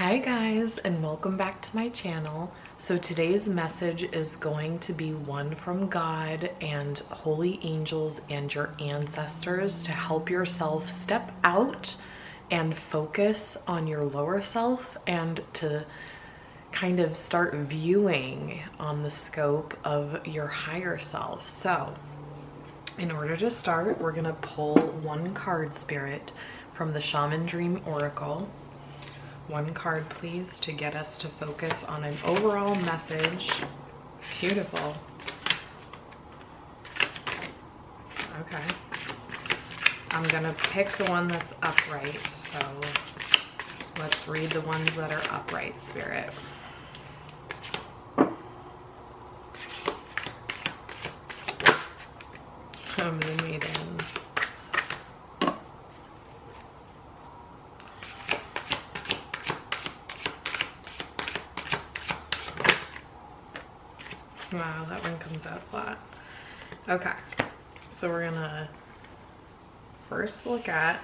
Hi guys, and welcome back to my channel. So today's message is going to be one from God and holy angels and your ancestors to help yourself step out and focus on your lower self and to kind of start viewing on the scope of your higher self. So in order to start, we're gonna pull one card, Spirit, from the Shaman Dream Oracle. One card, please, to get us to focus on an overall message. Beautiful. Okay. I'm gonna pick the one that's upright, so let's read the ones that are upright, Spirit. Moon Maiden. Wow, that one comes out flat. Okay, so we're gonna first look at,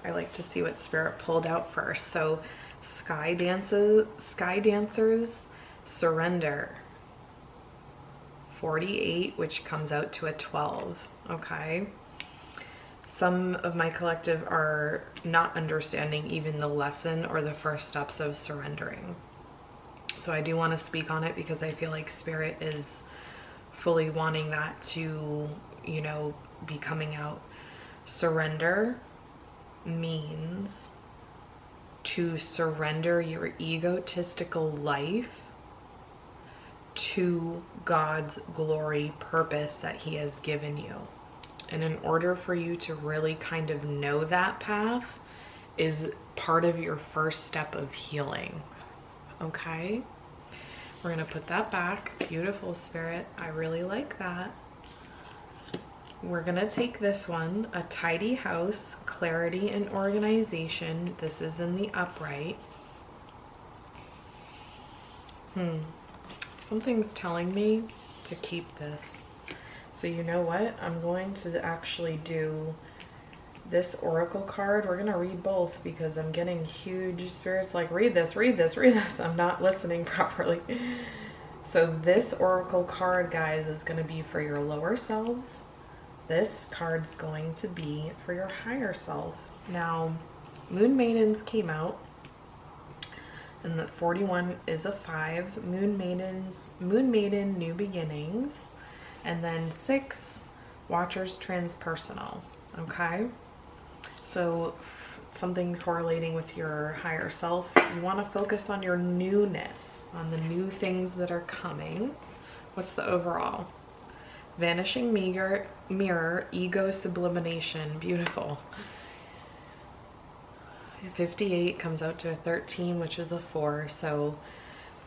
I like to see what Spirit pulled out first. So Sky Dancers, Surrender. 48, which comes out to a 12, okay? Some of my collective are not understanding even the lesson or the first steps of surrendering. So I do want to speak on it because I feel like Spirit is fully wanting that to, you know, be coming out. Surrender means to surrender your egotistical life to God's glory purpose that He has given you. And in order for you to really kind of know that path is part of your first step of healing. Okay, we're gonna put that back. Beautiful, Spirit. I really like that. We're gonna take this one, a tidy house, clarity and organization. This is in the upright. Something's telling me to keep this. So you know what? I'm going to actually do this oracle card. We're gonna read both because I'm getting huge spirits like, read this, read this, read this. I'm not listening properly. So this oracle card, guys, is gonna be for your lower selves. This card's going to be for your higher self. Now, Moon Maidens came out, and the 41 is a 5. Moon Maiden, New Beginnings, and then 6, Watchers Transpersonal. Okay, so something correlating with your higher self. You want to focus on your newness, on the new things that are coming. What's the overall? Vanishing mirror, ego sublimation. Beautiful. 58 comes out to a 13, which is a 4. So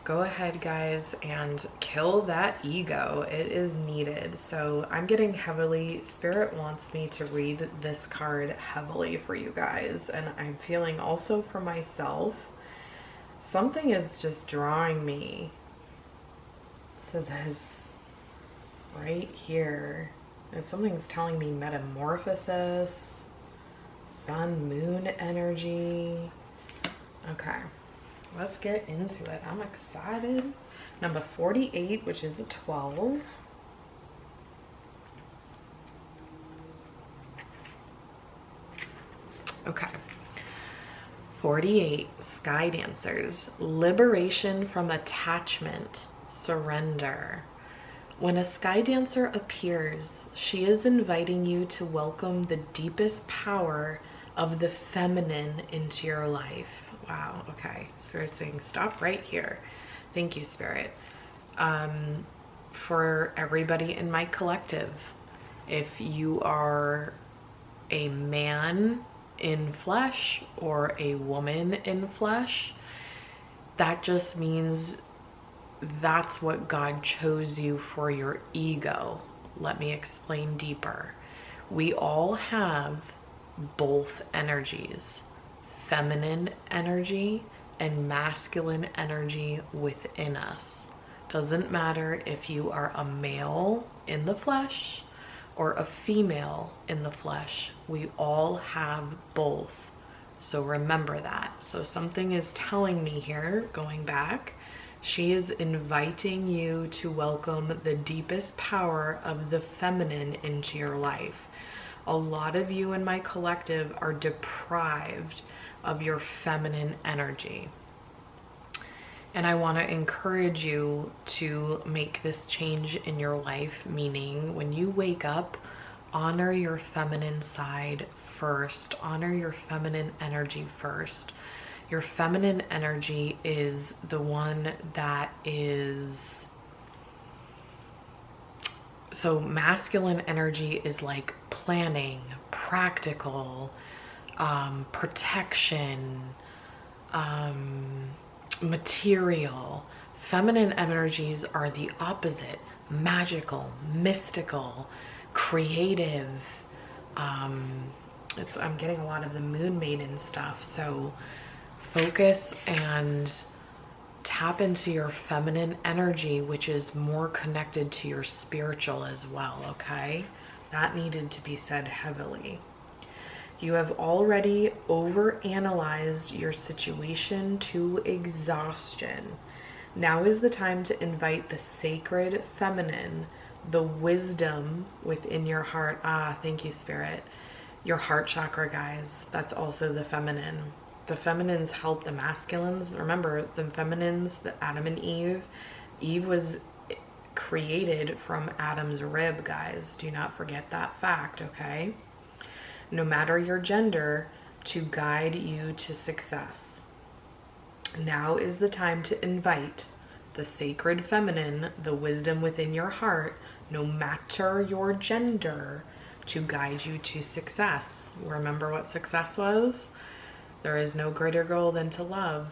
go ahead, guys, and kill that ego. It is needed. So I'm getting heavily, Spirit wants me to read this card heavily for you guys. And I'm feeling also for myself, something is just drawing me to this right here. And something's telling me metamorphosis, sun, moon energy. Okay, let's get into it. I'm excited. Number 48, which is a 12. Okay. 48, Sky Dancers. Liberation from attachment. Surrender. When a Sky Dancer appears, she is inviting you to welcome the deepest power of the feminine into your life. Wow, okay. Spirit saying stop right here. Thank you, Spirit. For everybody in my collective, if you are a man in flesh or a woman in flesh, that just means that's what God chose you for your ego. Let me explain deeper. We all have both energies, feminine energy and masculine energy within us. Doesn't matter if you are a male in the flesh or a female in the flesh. We all have both. So remember that. So something is telling me here, going back, she is inviting you to welcome the deepest power of the feminine into your life. A lot of you in my collective are deprived of your feminine energy. And I want to encourage you to make this change in your life, meaning when you wake up, honor your feminine side first. Honor your feminine energy first. Your feminine energy is the one that is... So masculine energy is like planning, practical, protection, material. Feminine energies are the opposite: magical, mystical, creative. I'm getting a lot of the moon maiden stuff. So focus and tap into your feminine energy, which is more connected to your spiritual as well. Okay, that needed to be said heavily. You have already overanalyzed your situation to exhaustion. Now is the time to invite the sacred feminine, the wisdom within your heart. Ah, thank you, Spirit. Your heart chakra, guys. That's also the feminine. The feminines help the masculines. Remember, the feminines, the Adam and Eve. Eve was created from Adam's rib, guys. Do not forget that fact, okay? No matter your gender, to guide you to success. Now is the time to invite the sacred feminine, the wisdom within your heart, no matter your gender, to guide you to success. Remember what success was? There is no greater goal than to love.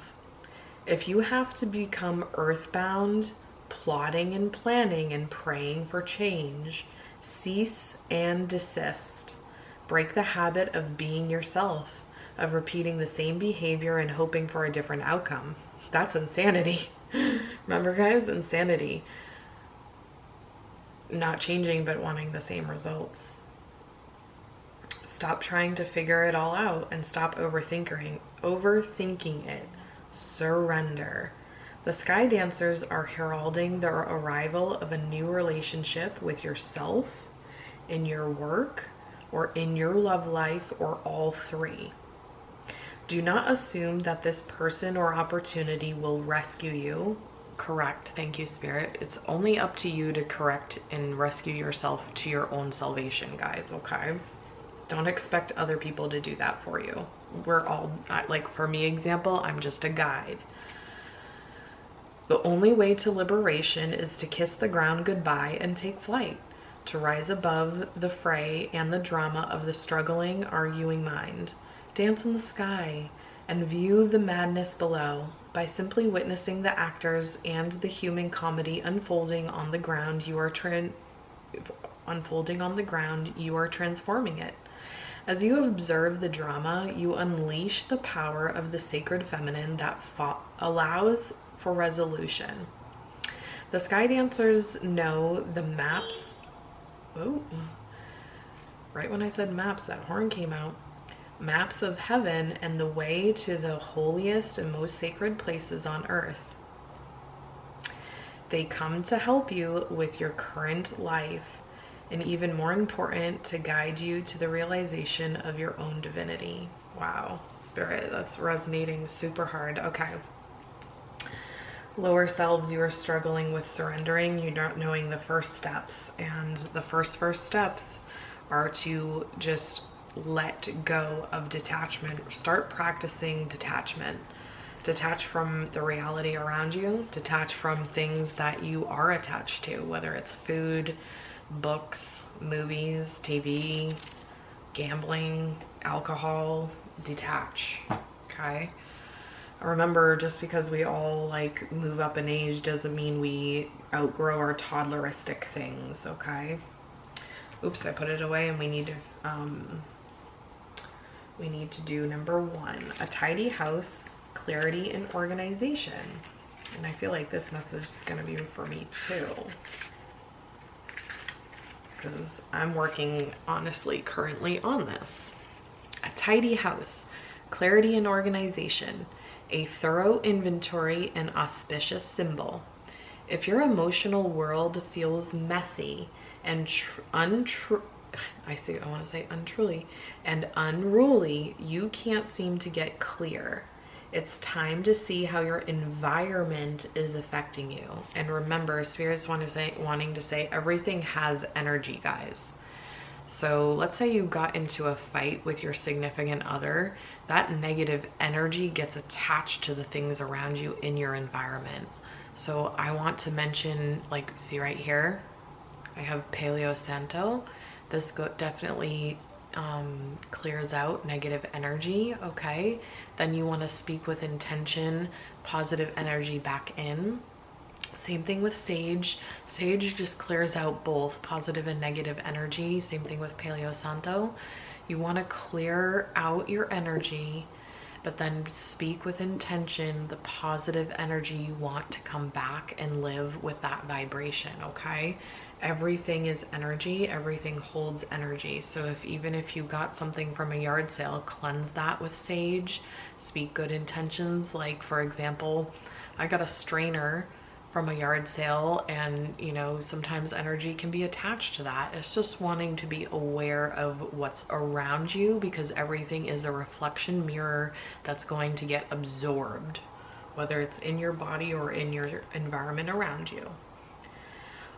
If you have to become earthbound, plotting and planning and praying for change, cease and desist. Break the habit of being yourself, of repeating the same behavior and hoping for a different outcome. That's insanity. Remember, guys, insanity. Not changing, but wanting the same results. Stop trying to figure it all out and stop overthinking it. Surrender. The Sky Dancers are heralding the arrival of a new relationship with yourself, in your work, or in your love life, or all three. Do not assume that this person or opportunity will rescue you. Correct. Thank you, Spirit. It's only up to you to correct and rescue yourself to your own salvation, guys, okay? Don't expect other people to do that for you. We're all, like for me example, I'm just a guide. The only way to liberation is to kiss the ground goodbye and take flight. To rise above the fray and the drama of the struggling, arguing mind. Dance in the sky and view the madness below. By simply witnessing the actors and the human comedy unfolding on the ground, you are transforming it. As you observe the drama, you unleash the power of the sacred feminine that allows for resolution. The Sky Dancers know the maps. Oh, right when I said maps, that horn came out. Maps of heaven and the way to the holiest and most sacred places on earth. They come to help you with your current life, and even more important, to guide you to the realization of your own divinity. Wow, Spirit, that's resonating super hard. Okay. Lower selves, you are struggling with surrendering. You're not knowing the first steps, and the first steps are to just let go of detachment. Start practicing detachment. Detach from the reality around you. Detach from things that you are attached to, whether it's food, books, movies, TV, gambling, alcohol. Detach. Okay? Remember, just because we all like move up in age doesn't mean we outgrow our toddleristic things, okay? Oops, I put it away, and we need to do number 1, a tidy house, clarity and organization. And I feel like this message is going to be for me too, because I'm working honestly currently on this. A tidy house. clarity and organization, a thorough inventory and auspicious symbol. If your emotional world feels messy and unruly, and unruly, you can't seem to get clear. It's time to see how your environment is affecting you. And remember, Spirit's wanting to say everything has energy, guys. So let's say you got into a fight with your significant other, that negative energy gets attached to the things around you in your environment. So I want to mention, like, see right here, I have Palo Santo. This definitely clears out negative energy, okay? Then you want to speak with intention, positive energy back in. Same thing with Sage. Sage just clears out both positive and negative energy. Same thing with Palo Santo. You want to clear out your energy, but then speak with intention the positive energy you want to come back and live with that vibration, okay? Everything is energy, everything holds energy. So even if you got something from a yard sale, cleanse that with Sage, speak good intentions. Like, for example, I got a strainer from a yard sale, and you know, sometimes energy can be attached to that. It's just wanting to be aware of what's around you, because everything is a reflection mirror that's going to get absorbed, whether it's in your body or in your environment around you.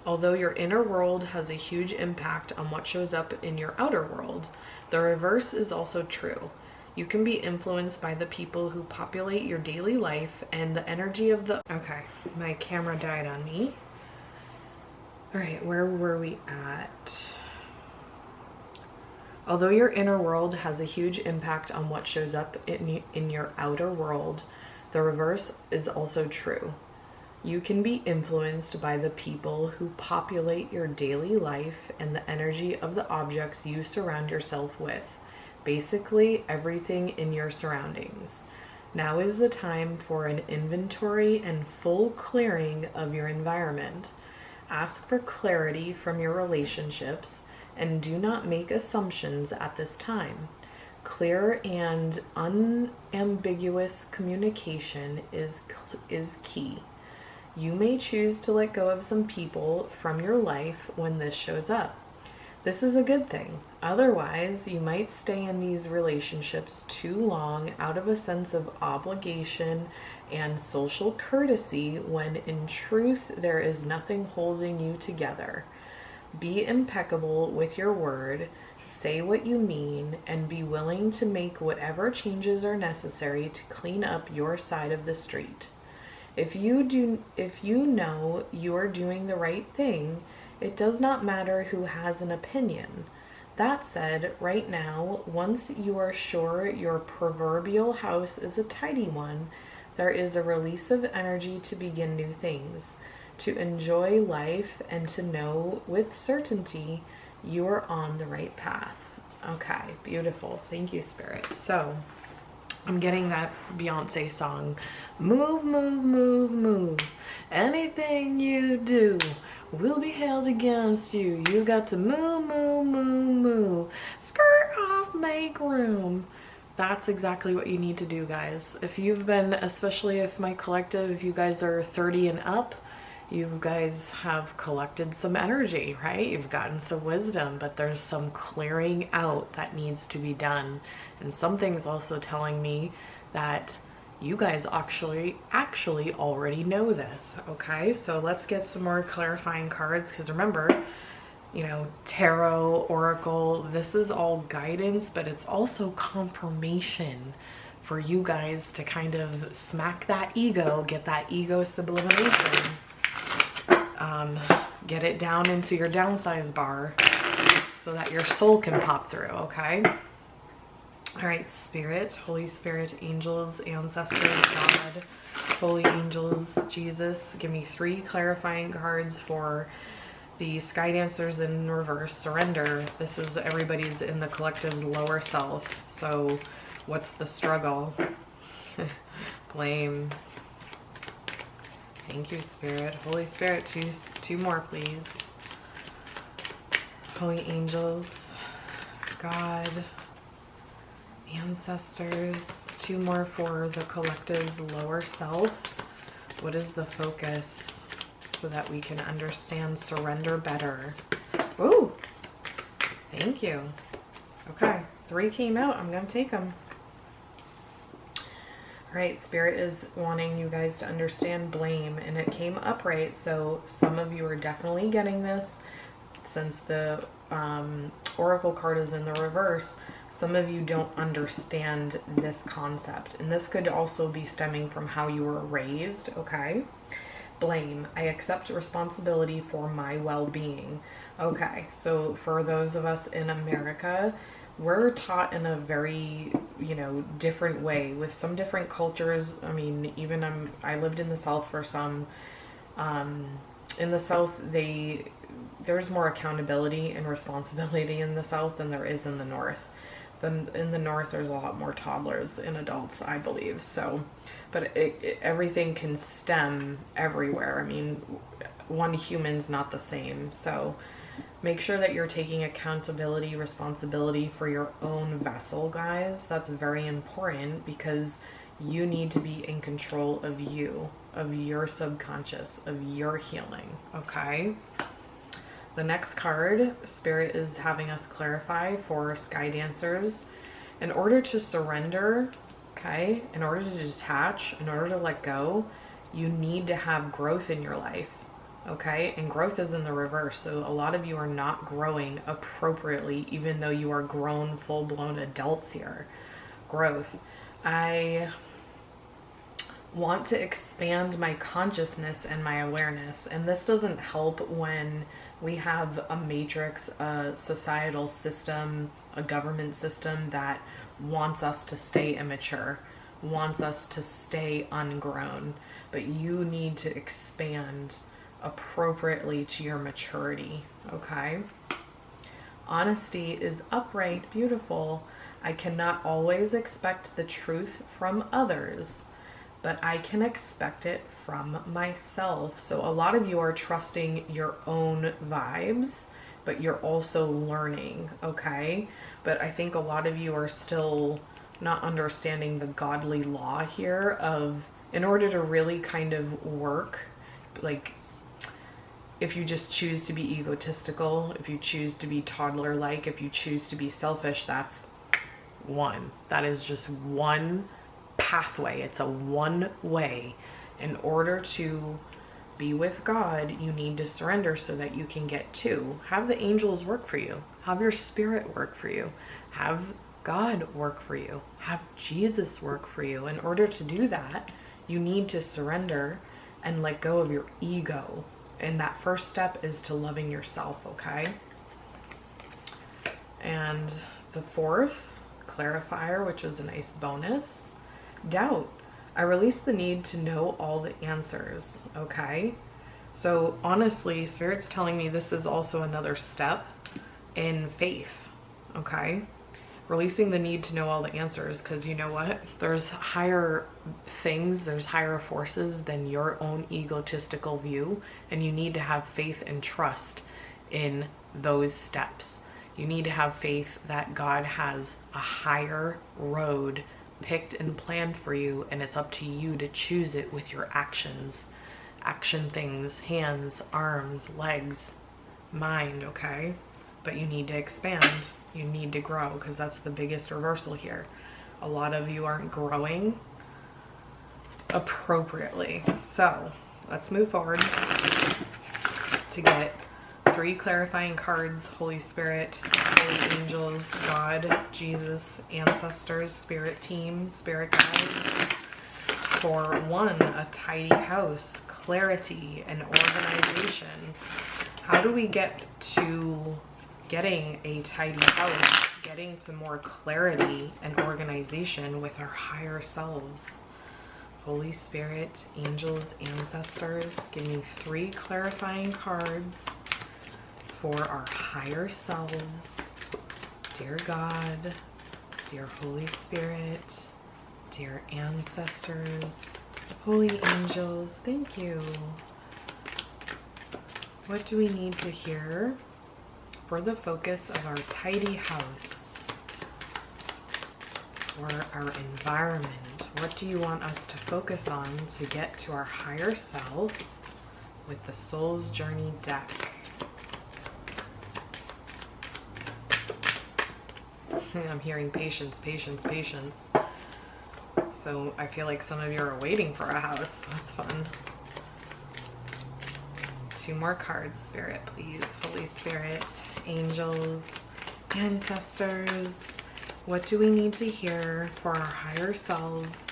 Although your inner world has a huge impact on what shows up in your outer world, the reverse is also true. You can be influenced by the people who populate your daily life and the energy of the... Okay, my camera died on me. All right, where were we at? Although your inner world has a huge impact on what shows up in your outer world, the reverse is also true. You can be influenced by the people who populate your daily life and the energy of the objects you surround yourself with. Basically, everything in your surroundings. Now is the time for an inventory and full clearing of your environment. Ask for clarity from your relationships and do not make assumptions at this time. Clear and unambiguous communication is key. You may choose to let go of some people from your life when this shows up. This is a good thing. Otherwise, you might stay in these relationships too long out of a sense of obligation and social courtesy, when in truth there is nothing holding you together. Be impeccable with your word, say what you mean, and be willing to make whatever changes are necessary to clean up your side of the street. If you know you are doing the right thing, it does not matter who has an opinion. That said, right now, once you are sure your proverbial house is a tidy one, there is a release of energy to begin new things, to enjoy life, and to know with certainty you are on the right path. Okay, beautiful. Thank you, Spirit. So, I'm getting that Beyonce song, move, move, move, move. Anything you do will be held against you. You got to move, move, move, move. Skirt off, make room. That's exactly what you need to do, guys. If you've been, especially if my collective, if you guys are 30 and up, you guys have collected some energy, right? You've gotten some wisdom, but there's some clearing out that needs to be done. And something's also telling me that you guys actually already know this, okay? So let's get some more clarifying cards, because remember, you know, tarot, oracle, this is all guidance, but it's also confirmation for you guys to kind of smack that ego, get that ego sublimation, get it down into your downsize bar so that your soul can pop through, okay? All right, Spirit, Holy Spirit, angels, ancestors, God, holy angels, Jesus, give me 3 clarifying cards for the Sky Dancers in reverse. Surrender. This is everybody's in the collective's lower self. So what's the struggle? Blame. Thank you, Spirit. Holy Spirit, two more, please. Holy angels, God, ancestors, 2 more for the collective's lower self. What is the focus so that we can understand surrender better? Ooh, thank you. Okay, 3 came out. I'm going to take them. All right, Spirit is wanting you guys to understand blame, and it came upright. So some of you are definitely getting this since the Oracle card is in the reverse. Some of you don't understand this concept, and this could also be stemming from how you were raised, okay? Blame. I accept responsibility for my well-being. Okay, so for those of us in America, we're taught in a very, you know, different way with some different cultures. I mean, even I lived in the South for some. In the South, there's more accountability and responsibility in the South than there is in the North. Then in the North, there's a lot more toddlers and adults, I believe. So, but everything can stem everywhere. I mean, one human's not the same. So make sure that you're taking accountability, responsibility for your own vessel, guys. That's very important because you need to be in control of you, of your subconscious, of your healing, okay? The next card, Spirit is having us clarify for Sky Dancers. In order to surrender, okay, in order to detach, in order to let go, you need to have growth in your life, okay? And growth is in the reverse. So a lot of you are not growing appropriately, even though you are grown, full-blown adults here. Growth. I want to expand my consciousness and my awareness, and this doesn't help when we have a matrix, a societal system, a government system that wants us to stay immature, wants us to stay ungrown, but you need to expand appropriately to your maturity, okay? Honesty is upright, beautiful. I cannot always expect the truth from others, but I can expect it from myself. So a lot of you are trusting your own vibes, but you're also learning, okay? But I think a lot of you are still not understanding the godly law here of, in order to really kind of work, like if you just choose to be egotistical, if you choose to be toddler-like, if you choose to be selfish, that's one. That is just one pathway. It's a one way. In order to be with God, you need to surrender so that you can get to. Have the angels work for you. Have your spirit work for you. Have God work for you. Have Jesus work for you. In order to do that, you need to surrender and let go of your ego. And that first step is to loving yourself, okay? And the fourth clarifier, which is a nice bonus, doubt. I release the need to know all the answers, okay? So honestly, Spirit's telling me this is also another step in faith, okay? Releasing the need to know all the answers, because you know what? There's higher things, there's higher forces than your own egotistical view, and you need to have faith and trust in those steps. You need to have faith that God has a higher road picked and planned for you, and it's up to you to choose it with your actions. Action things, hands, arms, legs, mind, okay? But you need to expand. You need to grow, because that's the biggest reversal here. A lot of you aren't growing appropriately. So let's move forward to get 3 clarifying cards: Holy Spirit, Holy Angels, God, Jesus, Ancestors, Spirit Team, Spirit Guides. For 1, a tidy house, clarity, and organization. How do we get to getting a tidy house, getting to more clarity and organization with our higher selves? Holy Spirit, Angels, Ancestors, give me 3 clarifying cards for our higher selves. Dear God, dear Holy Spirit, dear Ancestors, Holy Angels, thank you. What do we need to hear for the focus of our tidy house? for our environment? What do you want us to focus on to get to our higher self with the Soul's Journey deck? I'm hearing patience, patience, patience. So I feel like some of you are waiting for a house. That's fun. 2 more cards, Spirit, please. Holy Spirit, angels, ancestors. What do we need to hear for our higher selves,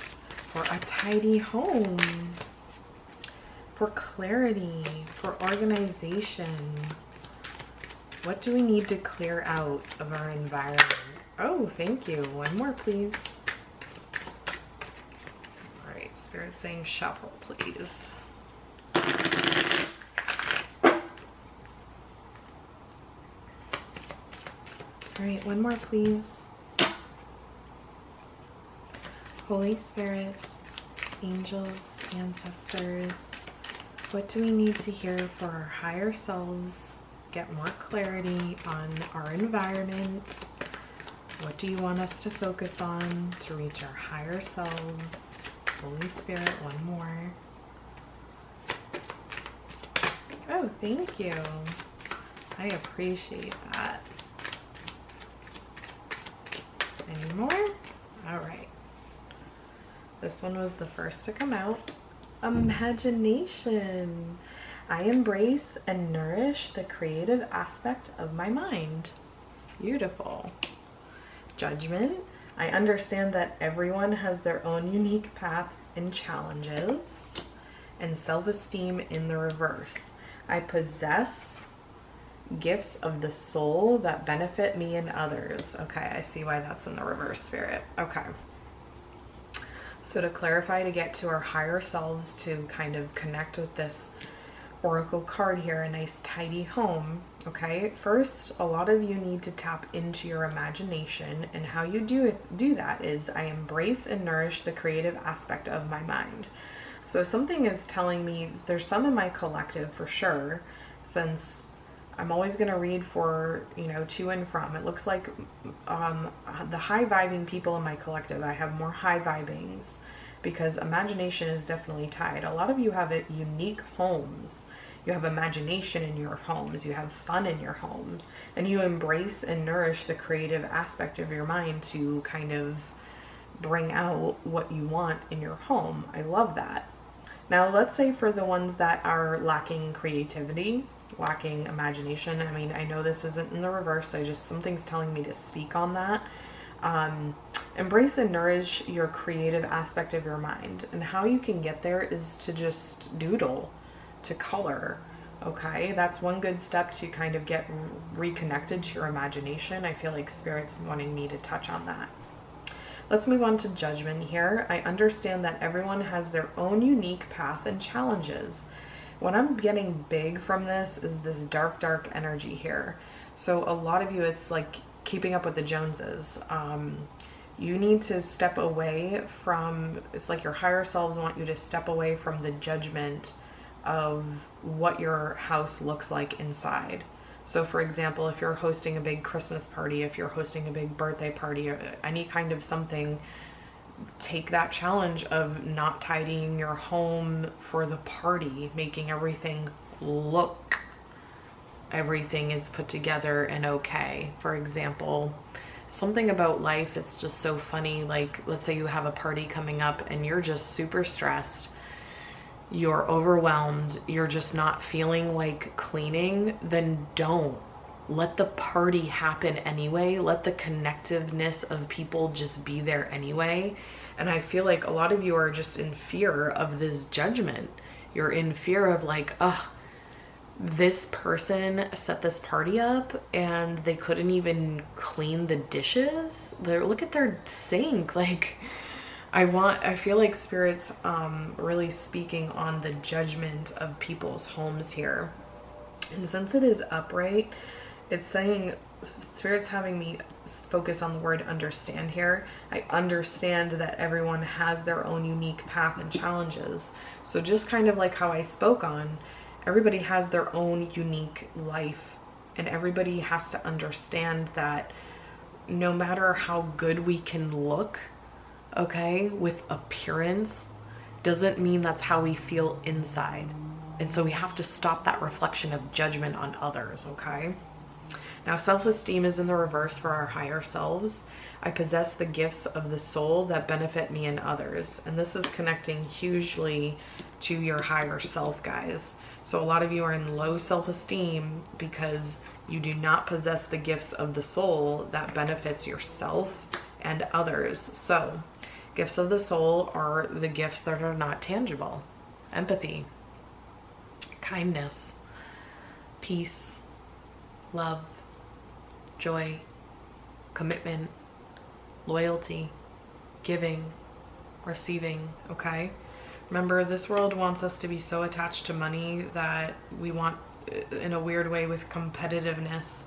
for a tidy home, for clarity, for organization? What do we need to clear out of our environment? Oh, thank you. 1 more, please. All right, Spirit saying shuffle, please. All right, 1 more, please. Holy Spirit, angels, ancestors, what do we need to hear for our higher selves? Get more clarity on our environment. What do you want us to focus on to reach our higher selves? Holy Spirit, 1 more. Oh, thank you. I appreciate that. Any more? All right. This one was the first to come out. Imagination. I embrace and nourish the creative aspect of my mind. Beautiful. Judgment. I understand that everyone has their own unique path and challenges. And self-esteem in the reverse. I possess gifts of the soul that benefit me and others. Okay, I see why that's in the reverse, Spirit. Okay. So to clarify, to get to our higher selves, to kind of connect with this oracle card here, a nice tidy home. Okay, first, a lot of you need to tap into your imagination, and how you do that is I embrace and nourish the creative aspect of my mind. So something is telling me there's some in my collective for sure, since I'm always going to read for, you know, to and from. It looks like the high vibing people in my collective, I have more high vibings because imagination is definitely tied. A lot of you have unique homes. You have imagination in your homes. You have fun in your homes. And you embrace and nourish the creative aspect of your mind to kind of bring out what you want in your home. I love that. Now, let's say for the ones that are lacking creativity, lacking imagination. I mean, I know this isn't in the reverse. Something's telling me to speak on that. Embrace and nourish your creative aspect of your mind. And how you can get there is to just doodle, to color. Okay, that's one good step to kind of get reconnected to your imagination. I feel like Spirit's wanting me to touch on that. Let's move on to judgment here. I understand that everyone has their own unique path and challenges. What I'm getting big from this is this dark, dark energy here. So a lot of you, it's like keeping up with the Joneses. You need to step away from, it's like your higher selves want you to step away from the judgment of what your house looks like inside. So for example, if you're hosting a big Christmas party, if you're hosting a big birthday party, or any kind of something, take that challenge of not tidying your home for the party, making everything look, everything is put together and okay. For example, something about life, it's just so funny. Like, let's say you have a party coming up and you're just super stressed. You're overwhelmed. You're just not feeling like cleaning. Then don't. Let the party happen anyway. Let the connectiveness of people just be there anyway. And I feel like a lot of you are just in fear of this judgment. You're in fear of like, ugh, this person set this party up and they couldn't even clean the dishes. Look at their sink. Like, I feel like Spirit's really speaking on the judgment of people's homes here. And since it is upright, it's saying, Spirit's having me focus on the word understand here. I understand that everyone has their own unique path and challenges. So just kind of like how I spoke on, everybody has their own unique life, and everybody has to understand that no matter how good we can look okay, with appearance doesn't mean that's how we feel inside. And so we have to stop that reflection of judgment on others, okay? Now, self-esteem is in the reverse for our higher selves. I possess the gifts of the soul that benefit me and others. And this is connecting hugely to your higher self, guys. So a lot of you are in low self-esteem because you do not possess the gifts of the soul that benefits yourself and others. So gifts of the soul are the gifts that are not tangible. Empathy, kindness, peace, love, joy, commitment, loyalty, giving, receiving, okay? Remember, this world wants us to be so attached to money that we want, in a weird way, with competitiveness.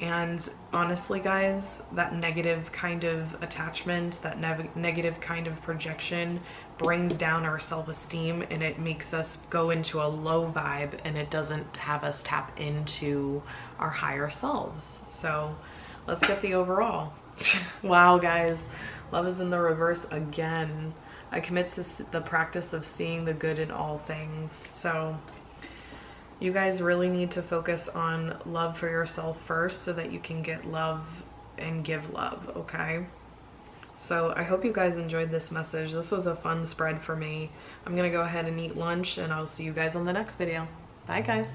And honestly, guys, that negative kind of attachment, that negative kind of projection brings down our self-esteem, and it makes us go into a low vibe, and it doesn't have us tap into our higher selves. So let's get the overall. Wow, guys, love is in the reverse again. I commit to the practice of seeing the good in all things. So you guys really need to focus on love for yourself first so that you can get love and give love, okay? So I hope you guys enjoyed this message. This was a fun spread for me. I'm gonna go ahead and eat lunch, and I'll see you guys on the next video. Bye, guys.